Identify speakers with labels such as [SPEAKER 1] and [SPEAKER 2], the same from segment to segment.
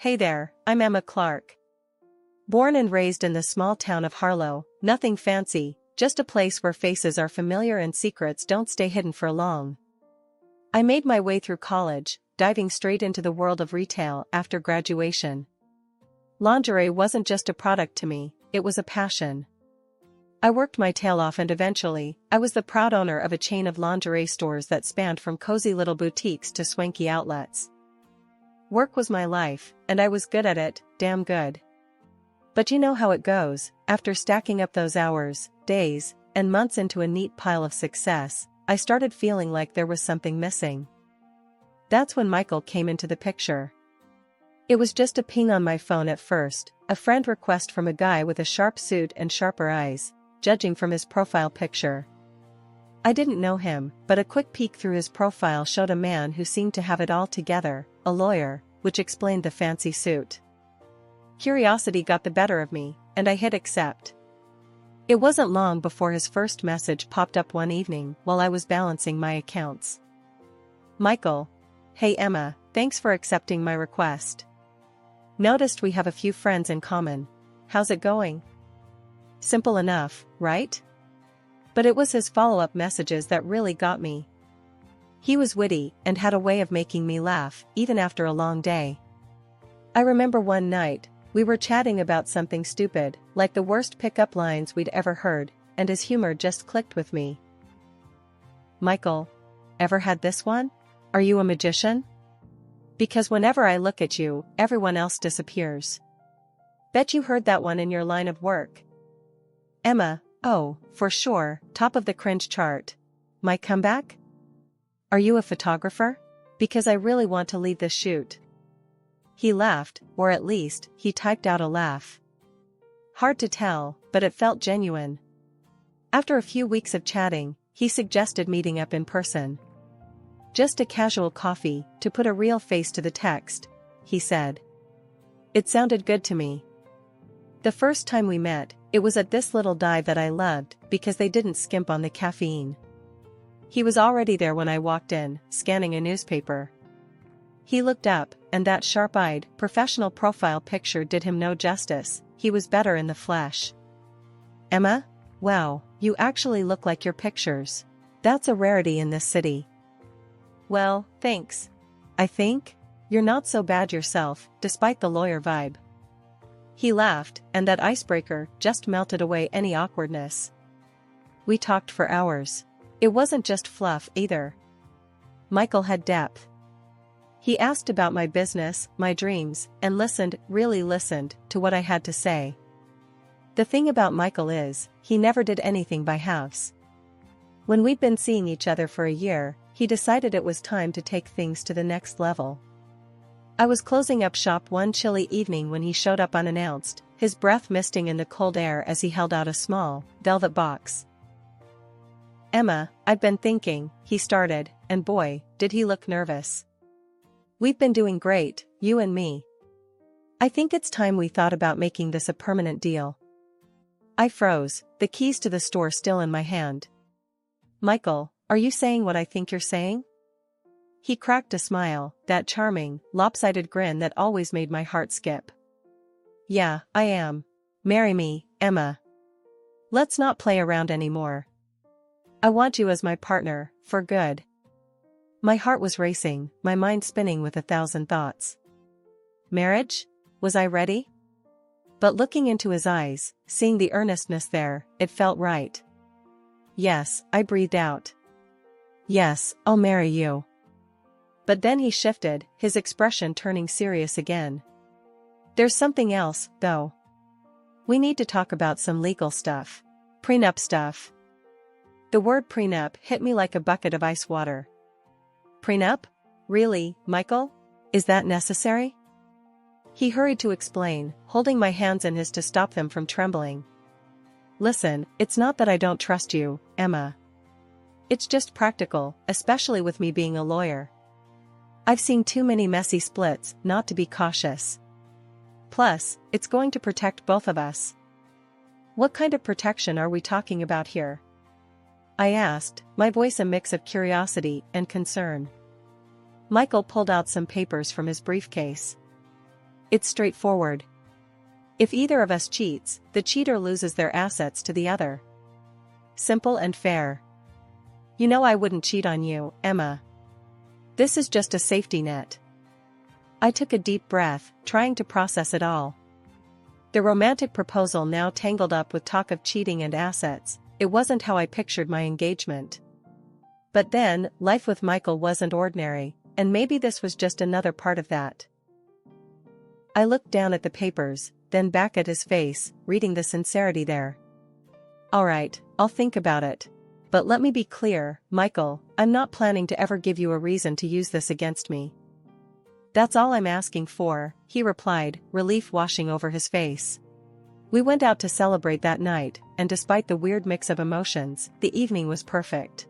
[SPEAKER 1] Hey there, I'm Emma Clark. Born and raised in the small town of Harlow, nothing fancy, just a place where faces are familiar and secrets don't stay hidden for long. I made my way through college, diving straight into the world of retail after graduation. Lingerie wasn't just a product to me, it was a passion. I worked my tail off and eventually, I was the proud owner of a chain of lingerie stores that spanned from cozy little boutiques to swanky outlets. Work was my life, and I was good at it, damn good. But you know how it goes, after stacking up those hours, days, and months into a neat pile of success, I started feeling like there was something missing. That's when Michael came into the picture. It was just a ping on my phone at first, a friend request from a guy with a sharp suit and sharper eyes, judging from his profile picture. I didn't know him, but a quick peek through his profile showed a man who seemed to have it all together, a lawyer, which explained the fancy suit. Curiosity got the better of me, and I hit accept. It wasn't long before his first message popped up one evening while I was balancing my accounts. Michael. Hey Emma, thanks for accepting my request. Noticed we have a few friends in common. How's it going? Simple enough, right? But it was his follow-up messages that really got me. He was witty and had a way of making me laugh, even after a long day. I remember one night, we were chatting about something stupid, like the worst pickup lines we'd ever heard, and his humor just clicked with me. Michael, ever had this one? Are you a magician? Because whenever I look at you, everyone else disappears. Bet you heard that one in your line of work. Emma, oh, for sure, top of the cringe chart. My comeback? Are you a photographer? Because I really want to lead this shoot. He laughed, or at least, he typed out a laugh. Hard to tell, but it felt genuine. After a few weeks of chatting, he suggested meeting up in person. Just a casual coffee, to put a real face to the text, he said. It sounded good to me. The first time we met, it was at this little dive that I loved, because they didn't skimp on the caffeine. He was already there when I walked in, scanning a newspaper. He looked up, and that sharp-eyed, professional profile picture did him no justice. He was better in the flesh. Emma? Wow, you actually look like your pictures. That's a rarity in this city. Well, thanks. I think you're not so bad yourself, despite the lawyer vibe. He laughed, and that icebreaker just melted away any awkwardness. We talked for hours. It wasn't just fluff either. Michael had depth. He asked about my business, my dreams, and listened, really listened, to what I had to say. The thing about Michael is, he never did anything by halves. When we'd been seeing each other for a year, he decided it was time to take things to the next level. I was closing up shop one chilly evening when he showed up unannounced, his breath misting in the cold air as he held out a small, velvet box. Emma, I've been thinking, he started, and boy, did he look nervous. We've been doing great, you and me. I think it's time we thought about making this a permanent deal. I froze, the keys to the store still in my hand. Michael, are you saying what I think you're saying? He cracked a smile, that charming, lopsided grin that always made my heart skip. Yeah, I am. Marry me, Emma. Let's not play around anymore. I want you as my partner, for good. My heart was racing, my mind spinning with 1,000 thoughts. Marriage? Was I ready? But looking into his eyes, seeing the earnestness there, it felt right. Yes, I breathed out. Yes, I'll marry you. But then he shifted, his expression turning serious again. There's something else, though. We need to talk about some legal stuff. Prenup stuff. The word prenup hit me like a bucket of ice water. Prenup? Really, Michael? Is that necessary? He hurried to explain, holding my hands in his to stop them from trembling. Listen, it's not that I don't trust you, Emma. It's just practical, especially with me being a lawyer. I've seen too many messy splits not to be cautious. Plus, it's going to protect both of us. What kind of protection are we talking about here? I asked, my voice a mix of curiosity and concern. Michael pulled out some papers from his briefcase. It's straightforward. If either of us cheats, the cheater loses their assets to the other. Simple and fair. You know I wouldn't cheat on you, Emma. This is just a safety net. I took a deep breath, trying to process it all. The romantic proposal now tangled up with talk of cheating and assets. It wasn't how I pictured my engagement. But then, life with Michael wasn't ordinary, and maybe this was just another part of that. I looked down at the papers, then back at his face, reading the sincerity there. Alright, I'll think about it. But let me be clear, Michael, I'm not planning to ever give you a reason to use this against me. That's all I'm asking for, he replied, relief washing over his face. We went out to celebrate that night, and despite the weird mix of emotions, the evening was perfect.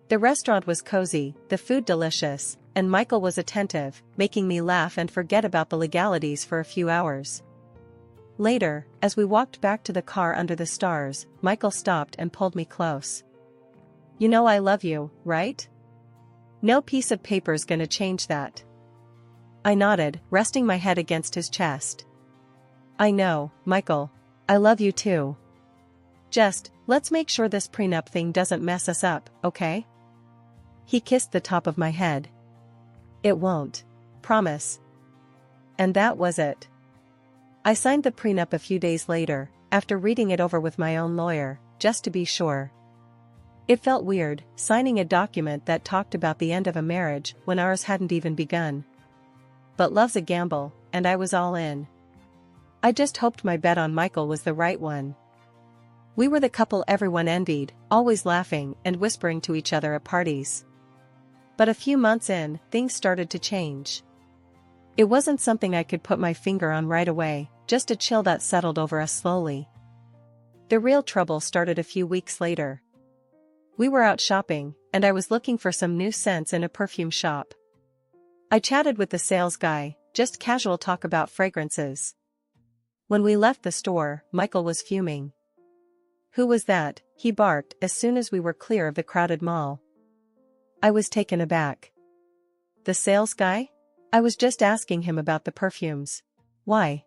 [SPEAKER 1] The restaurant was cozy, the food delicious, and Michael was attentive, making me laugh and forget about the legalities for a few hours. Later, as we walked back to the car under the stars, Michael stopped and pulled me close. You know I love you, right? No piece of paper's gonna change that. I nodded, resting my head against his chest. I know, Michael. I love you too. Just, let's make sure this prenup thing doesn't mess us up, okay? He kissed the top of my head. It won't. Promise. And that was it. I signed the prenup a few days later, after reading it over with my own lawyer, just to be sure. It felt weird, signing a document that talked about the end of a marriage when ours hadn't even begun. But love's a gamble, and I was all in. I just hoped my bet on Michael was the right one. We were the couple everyone envied, always laughing and whispering to each other at parties. But a few months in, things started to change. It wasn't something I could put my finger on right away, just a chill that settled over us slowly. The real trouble started a few weeks later. We were out shopping, and I was looking for some new scents in a perfume shop. I chatted with the sales guy, just casual talk about fragrances. When we left the store, Michael was fuming. Who was that? He barked as soon as we were clear of the crowded mall. I was taken aback. The sales guy? I was just asking him about the perfumes. Why?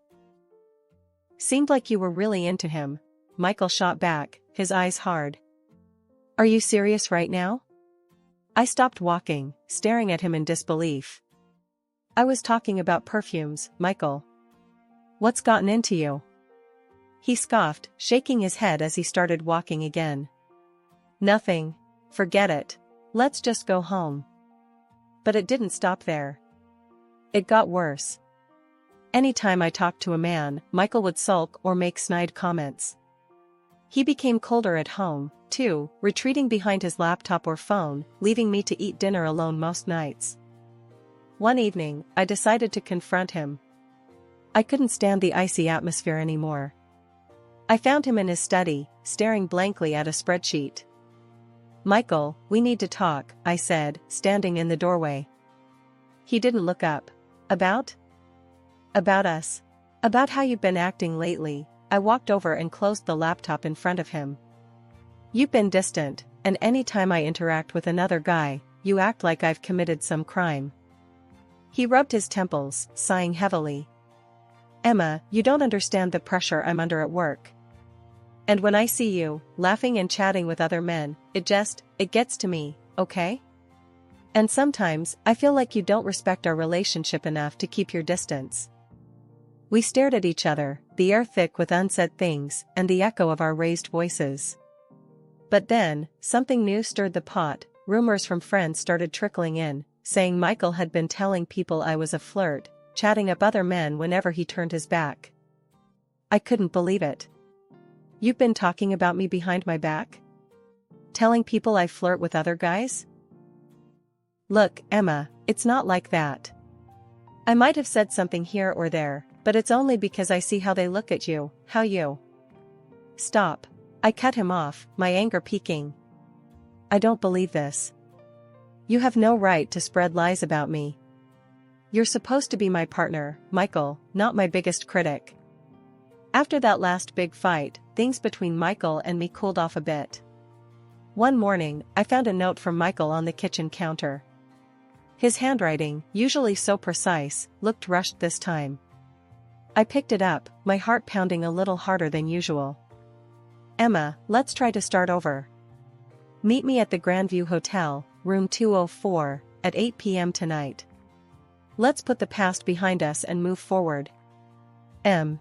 [SPEAKER 1] Seemed like you were really into him, Michael shot back, his eyes hard. Are you serious right now? I stopped walking, staring at him in disbelief. I was talking about perfumes, Michael. What's gotten into you? He scoffed, shaking his head as he started walking again. Nothing. Forget it. Let's just go home. But it didn't stop there. It got worse. Anytime I talked to a man, Michael would sulk or make snide comments. He became colder at home, too, retreating behind his laptop or phone, leaving me to eat dinner alone most nights. One evening, I decided to confront him. I couldn't stand the icy atmosphere anymore. I found him in his study, staring blankly at a spreadsheet. Michael, we need to talk, I said, standing in the doorway. He didn't look up. About? About us. About how you've been acting lately. I walked over and closed the laptop in front of him. You've been distant, and any time I interact with another guy, you act like I've committed some crime. He rubbed his temples, sighing heavily. Emma, you don't understand the pressure I'm under at work. And when I see you, laughing and chatting with other men, it gets to me, okay? And sometimes, I feel like you don't respect our relationship enough to keep your distance. We stared at each other, the air thick with unsaid things, and the echo of our raised voices. But then, something new stirred the pot. Rumors from friends started trickling in, saying Michael had been telling people I was a flirt, chatting up other men whenever he turned his back. I couldn't believe it. You've been talking about me behind my back? Telling people I flirt with other guys? Look, Emma, it's not like that. I might have said something here or there, but it's only because I see how they look at you, how you. Stop. I cut him off, my anger peaking. I don't believe this. You have no right to spread lies about me. You're supposed to be my partner, Michael, not my biggest critic. After that last big fight, things between Michael and me cooled off a bit. One morning, I found a note from Michael on the kitchen counter. His handwriting, usually so precise, looked rushed this time. I picked it up, my heart pounding a little harder than usual. Emma, let's try to start over. Meet me at the Grandview Hotel, room 204, at 8 p.m. tonight. Let's put the past behind us and move forward. M.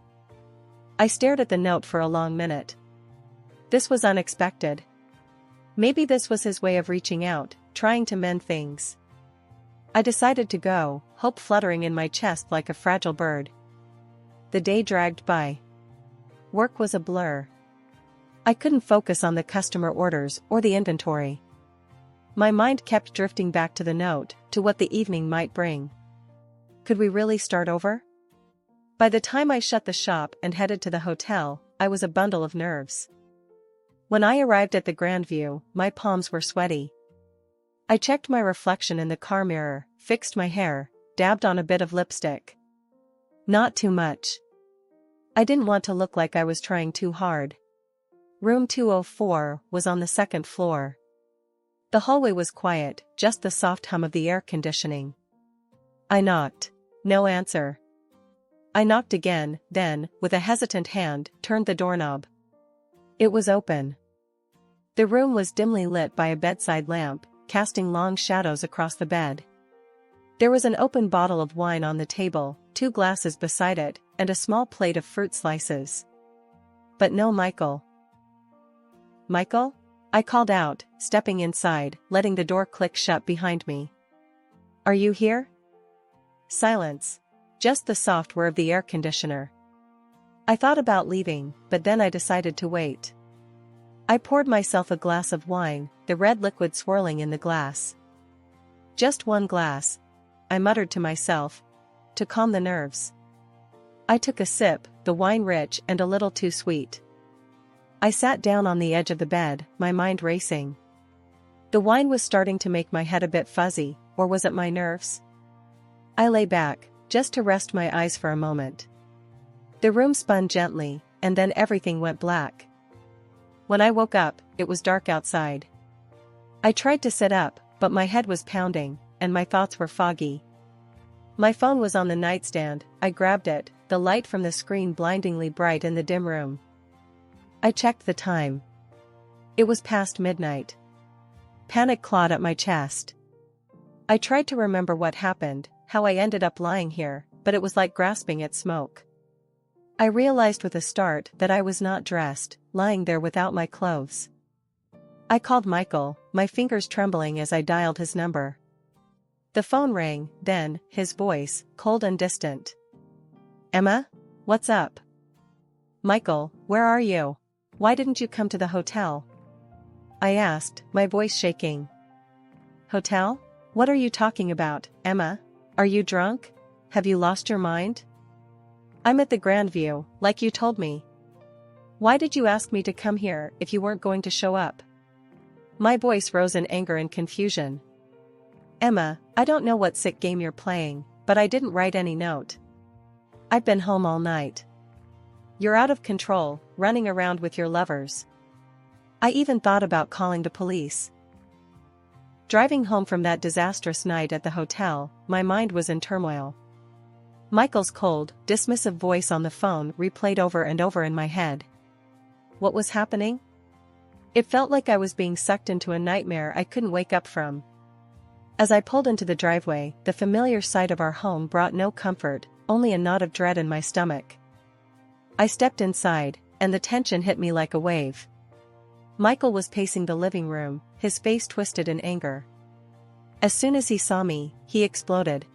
[SPEAKER 1] I stared at the note for a long minute. This was unexpected. Maybe this was his way of reaching out, trying to mend things. I decided to go, hope fluttering in my chest like a fragile bird. The day dragged by. Work was a blur. I couldn't focus on the customer orders or the inventory. My mind kept drifting back to the note, to what the evening might bring. Could we really start over? By the time I shut the shop and headed to the hotel, I was a bundle of nerves. When I arrived at the Grandview, my palms were sweaty. I checked my reflection in the car mirror, fixed my hair, dabbed on a bit of lipstick. Not too much. I didn't want to look like I was trying too hard. Room 204 was on the second floor. The hallway was quiet, just the soft hum of the air conditioning. I knocked. No answer. I knocked again, then, with a hesitant hand, turned the doorknob. It was open. The room was dimly lit by a bedside lamp, casting long shadows across the bed. There was an open bottle of wine on the table, 2 glasses beside it, and a small plate of fruit slices. But no Michael. Michael? I called out, stepping inside, letting the door click shut behind me. Are you here? Silence. Just the soft whir of the air conditioner. I thought about leaving, but then I decided to wait. I poured myself a glass of wine, the red liquid swirling in the glass. Just one glass, I muttered to myself, to calm the nerves. I took a sip, the wine rich and a little too sweet. I sat down on the edge of the bed, my mind racing. The wine was starting to make my head a bit fuzzy, or was it my nerves? I lay back, just to rest my eyes for a moment. The room spun gently, and then everything went black. When I woke up, it was dark outside. I tried to sit up, but my head was pounding, and my thoughts were foggy. My phone was on the nightstand. I grabbed it, the light from the screen blindingly bright in the dim room. I checked the time. It was past midnight. Panic clawed at my chest. I tried to remember what happened, how I ended up lying here, but it was like grasping at smoke. I realized with a start that I was not dressed, lying there without my clothes. I called Michael, my fingers trembling as I dialed his number. The phone rang, then, his voice, cold and distant. Emma? What's up? Michael, where are you? Why didn't you come to the hotel? I asked, my voice shaking. Hotel? What are you talking about, Emma? Are you drunk? Have you lost your mind? I'm at the Grandview, like you told me. Why did you ask me to come here if you weren't going to show up? My voice rose in anger and confusion. Emma, I don't know what sick game you're playing, but I didn't write any note. I've been home all night. You're out of control, running around with your lovers. I even thought about calling the police. Driving home from that disastrous night at the hotel, my mind was in turmoil. Michael's cold, dismissive voice on the phone replayed over and over in my head. What was happening? It felt like I was being sucked into a nightmare I couldn't wake up from. As I pulled into the driveway, the familiar sight of our home brought no comfort, only a knot of dread in my stomach. I stepped inside, and the tension hit me like a wave. Michael was pacing the living room, his face twisted in anger. As soon as he saw me, he exploded.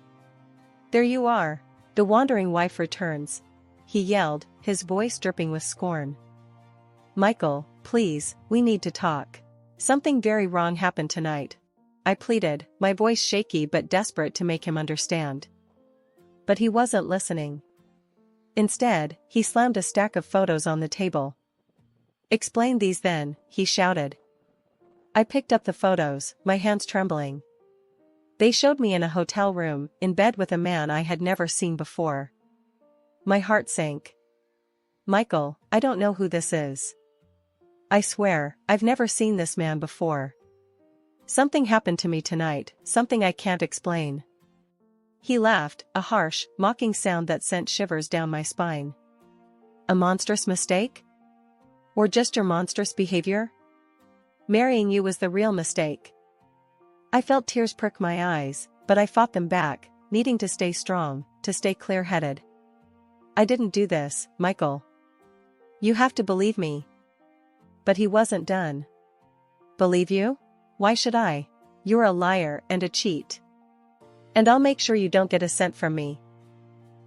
[SPEAKER 1] There you are. The wandering wife returns, he yelled, his voice dripping with scorn. Michael, please, we need to talk. Something very wrong happened tonight. I pleaded, my voice shaky but desperate to make him understand. But he wasn't listening. Instead, he slammed a stack of photos on the table. Explain these then, he shouted. I picked up the photos, my hands trembling. They showed me in a hotel room, in bed with a man I had never seen before. My heart sank. Michael, I don't know who this is. I swear, I've never seen this man before. Something happened to me tonight, something I can't explain. He laughed, a harsh, mocking sound that sent shivers down my spine. A monstrous mistake? Or just your monstrous behavior? Marrying you was the real mistake. I felt tears prick my eyes, but I fought them back, needing to stay strong, to stay clear-headed. I didn't do this, Michael. You have to believe me. But he wasn't done. Believe you? Why should I? You're a liar and a cheat. And I'll make sure you don't get a cent from me.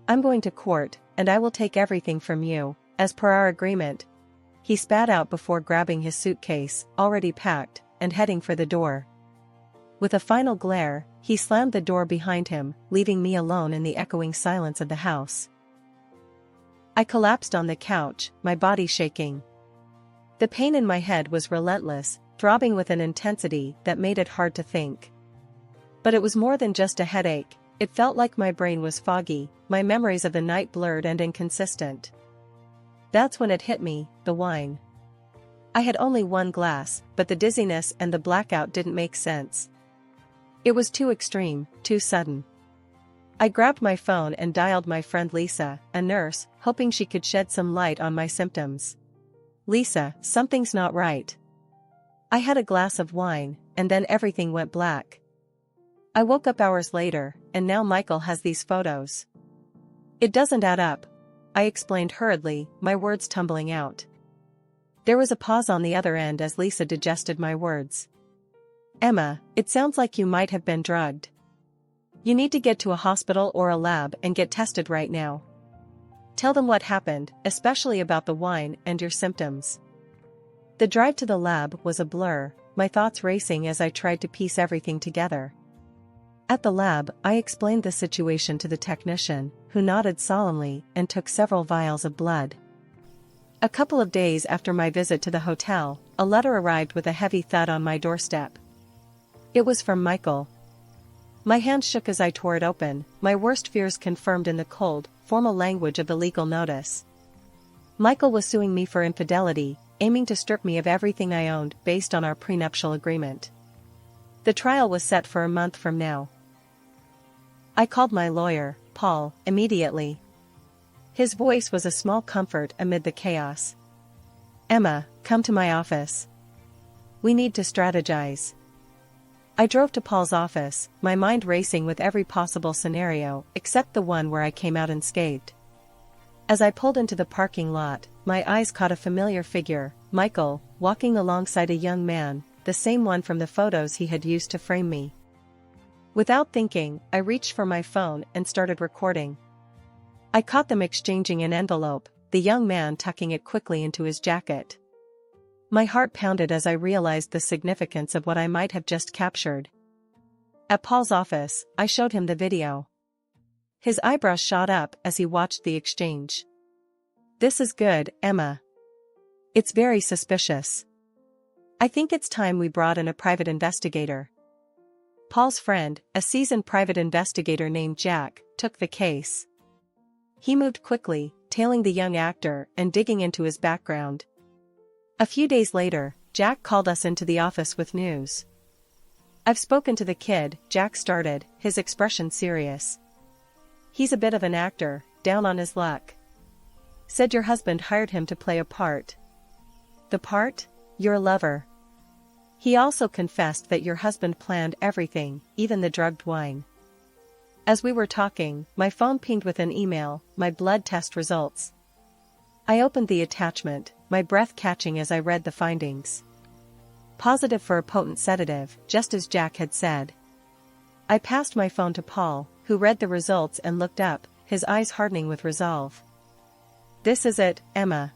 [SPEAKER 1] I'm going to court, and I will take everything from you, as per our agreement. He spat out before grabbing his suitcase, already packed, and heading for the door. With a final glare, he slammed the door behind him, leaving me alone in the echoing silence of the house. I collapsed on the couch, my body shaking. The pain in my head was relentless, throbbing with an intensity that made it hard to think. But it was more than just a headache, it felt like my brain was foggy, my memories of the night blurred and inconsistent. That's when it hit me, the wine. I had only one glass, but the dizziness and the blackout didn't make sense. It was too extreme, too sudden. I grabbed my phone and dialed my friend Lisa, a nurse, hoping she could shed some light on my symptoms. Lisa, something's not right. I had a glass of wine, and then everything went black. I woke up hours later, and now Michael has these photos. It doesn't add up, I explained hurriedly, my words tumbling out. There was a pause on the other end as Lisa digested my words. Emma, it sounds like you might have been drugged. You need to get to a hospital or a lab and get tested right now. Tell them what happened, especially about the wine and your symptoms. The drive to the lab was a blur, my thoughts racing as I tried to piece everything together. At the lab, I explained the situation to the technician, who nodded solemnly and took several vials of blood. A couple of days after my visit to the hotel, a letter arrived with a heavy thud on my doorstep. It was from Michael. My hand shook as I tore it open, my worst fears confirmed in the cold, formal language of the legal notice. Michael was suing me for infidelity, aiming to strip me of everything I owned based on our prenuptial agreement. The trial was set for a month from now. I called my lawyer, Paul, immediately. His voice was a small comfort amid the chaos. Emma, come to my office. We need to strategize. I drove to Paul's office, my mind racing with every possible scenario except the one where I came out unscathed. As I pulled into the parking lot, my eyes caught a familiar figure, Michael, walking alongside a young man, the same one from the photos he had used to frame me. Without thinking, I reached for my phone and started recording. I caught them exchanging an envelope, the young man tucking it quickly into his jacket. My heart pounded as I realized the significance of what I might have just captured. At Paul's office, I showed him the video. His eyebrows shot up as he watched the exchange. This is good, Emma. It's very suspicious. I think it's time we brought in a private investigator. Paul's friend, a seasoned private investigator named Jack, took the case. He moved quickly, tailing the young actor and digging into his background. A few days later, Jack called us into the office with news. I've spoken to the kid, Jack started, his expression serious. He's a bit of an actor, down on his luck. Said your husband hired him to play a part. The part? Your lover. He also confessed that your husband planned everything, even the drugged wine. As we were talking, my phone pinged with an email, my blood test results. I opened the attachment, my breath catching as I read the findings. Positive for a potent sedative, just as Jack had said. I passed my phone to Paul, who read the results and looked up, his eyes hardening with resolve. This is it, Emma.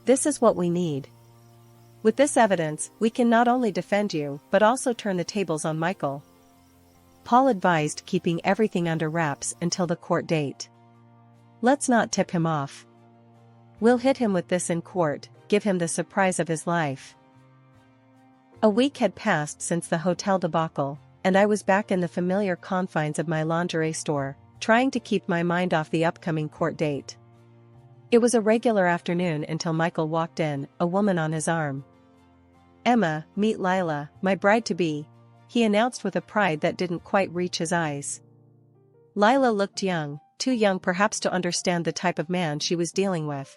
[SPEAKER 1] This is what we need. With this evidence, we can not only defend you, but also turn the tables on Michael. Paul advised keeping everything under wraps until the court date. Let's not tip him off. We'll hit him with this in court, give him the surprise of his life. A week had passed since the hotel debacle, and I was back in the familiar confines of my lingerie store, trying to keep my mind off the upcoming court date. It was a regular afternoon until Michael walked in, a woman on his arm. Emma, meet Lila, my bride-to-be, he announced with a pride that didn't quite reach his eyes. Lila looked young, too young perhaps to understand the type of man she was dealing with.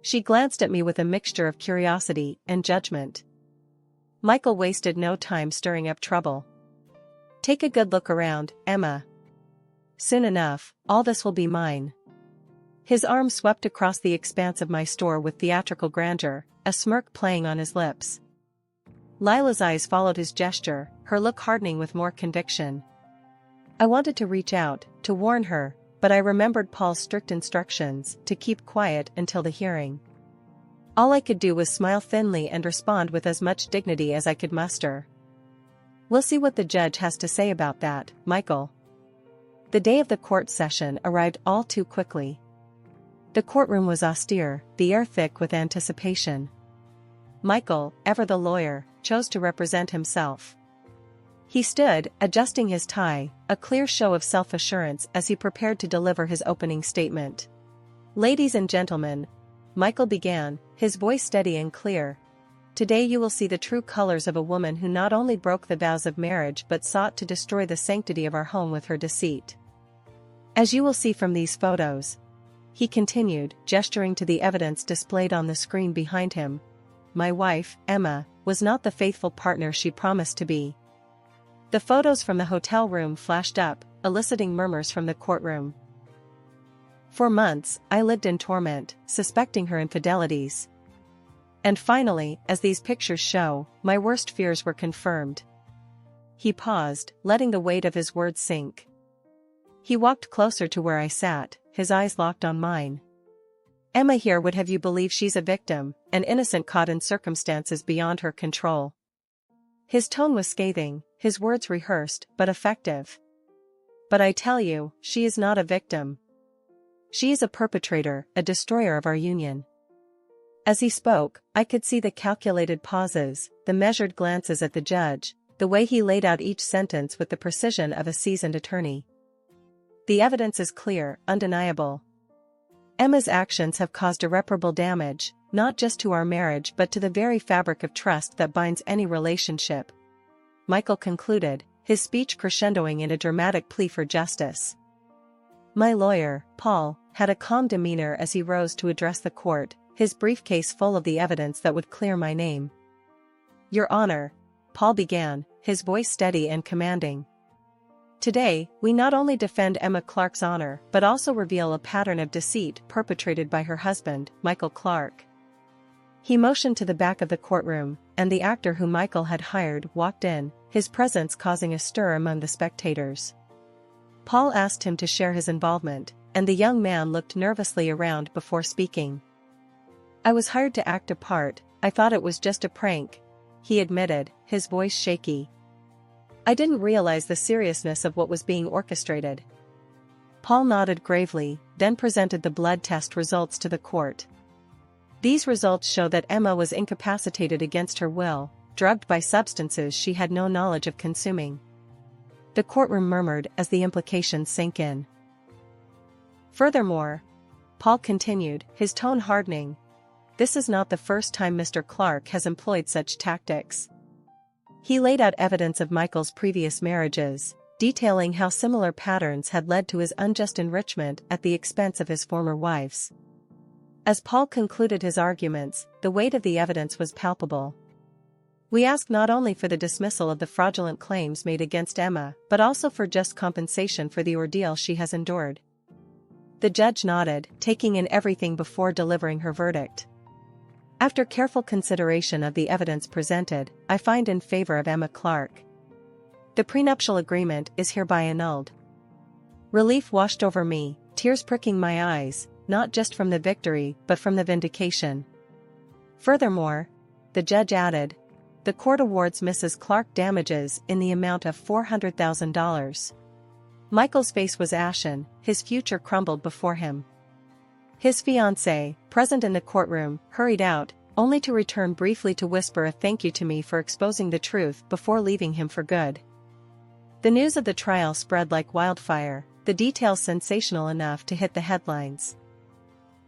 [SPEAKER 1] She glanced at me with a mixture of curiosity and judgment. Michael wasted no time stirring up trouble. "Take a good look around, Emma. Soon enough, all this will be mine." His arm swept across the expanse of my store with theatrical grandeur, a smirk playing on his lips. Lila's eyes followed his gesture, her look hardening with more conviction. I wanted to reach out, to warn her, but I remembered Paul's strict instructions to keep quiet until the hearing. All I could do was smile thinly and respond with as much dignity as I could muster. "We'll see what the judge has to say about that, Michael." The day of the court session arrived all too quickly. The courtroom was austere, the air thick with anticipation. Michael, ever the lawyer, chose to represent himself. He stood, adjusting his tie, a clear show of self-assurance as he prepared to deliver his opening statement. "Ladies and gentlemen," Michael began, his voice steady and clear, "today you will see the true colors of a woman who not only broke the vows of marriage but sought to destroy the sanctity of our home with her deceit. As you will see from these photos," he continued, gesturing to the evidence displayed on the screen behind him, "my wife, Emma, was not the faithful partner she promised to be." The photos from the hotel room flashed up, eliciting murmurs from the courtroom. For months, I lived in torment, suspecting her infidelities. And finally, as these pictures show, my worst fears were confirmed. He paused, letting the weight of his words sink. He walked closer to where I sat, his eyes locked on mine. "Emma here would have you believe she's a victim, an innocent caught in circumstances beyond her control." His tone was scathing, his words rehearsed, but effective. "But I tell you, she is not a victim. She is a perpetrator, a destroyer of our union." As he spoke, I could see the calculated pauses, the measured glances at the judge, the way he laid out each sentence with the precision of a seasoned attorney. "The evidence is clear, undeniable. Emma's actions have caused irreparable damage, not just to our marriage but to the very fabric of trust that binds any relationship," Michael concluded, his speech crescendoing in a dramatic plea for justice. My lawyer, Paul, had a calm demeanor as he rose to address the court, his briefcase full of the evidence that would clear my name. "Your Honor," Paul began, his voice steady and commanding. "Today, we not only defend Emma Clark's honor but also reveal a pattern of deceit perpetrated by her husband, Michael Clark." He motioned to the back of the courtroom, and the actor who Michael had hired walked in, his presence causing a stir among the spectators. Paul asked him to share his involvement, and the young man looked nervously around before speaking. "I was hired to act a part, I thought it was just a prank," he admitted, his voice shaky. "I didn't realize the seriousness of what was being orchestrated." Paul nodded gravely, then presented the blood test results to the court. These results show that Emma was incapacitated against her will, drugged by substances she had no knowledge of consuming. The courtroom murmured as the implications sank in. "Furthermore," Paul continued, his tone hardening, "this is not the first time Mr. Clark has employed such tactics." He laid out evidence of Michael's previous marriages, detailing how similar patterns had led to his unjust enrichment at the expense of his former wives. As Paul concluded his arguments, the weight of the evidence was palpable. "We ask not only for the dismissal of the fraudulent claims made against Emma, but also for just compensation for the ordeal she has endured." The judge nodded, taking in everything before delivering her verdict. "After careful consideration of the evidence presented, I find in favor of Emma Clark. The prenuptial agreement is hereby annulled." Relief washed over me, tears pricking my eyes, not just from the victory but from the vindication. "Furthermore," the judge added, "the court awards Mrs. Clark damages in the amount of $400,000. Michael's face was ashen, his future crumbled before him. His fiancée, present in the courtroom, hurried out, only to return briefly to whisper a thank you to me for exposing the truth before leaving him for good. The news of the trial spread like wildfire, the details sensational enough to hit the headlines.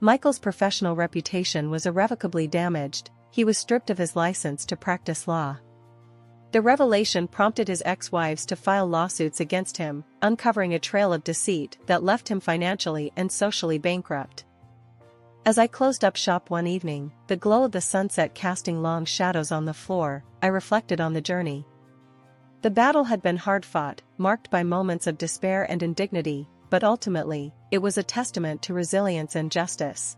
[SPEAKER 1] Michael's professional reputation was irrevocably damaged, he was stripped of his license to practice law. The revelation prompted his ex-wives to file lawsuits against him, uncovering a trail of deceit that left him financially and socially bankrupt. As I closed up shop one evening, the glow of the sunset casting long shadows on the floor, I reflected on the journey. The battle had been hard-fought, marked by moments of despair and indignity, but ultimately, it was a testament to resilience and justice.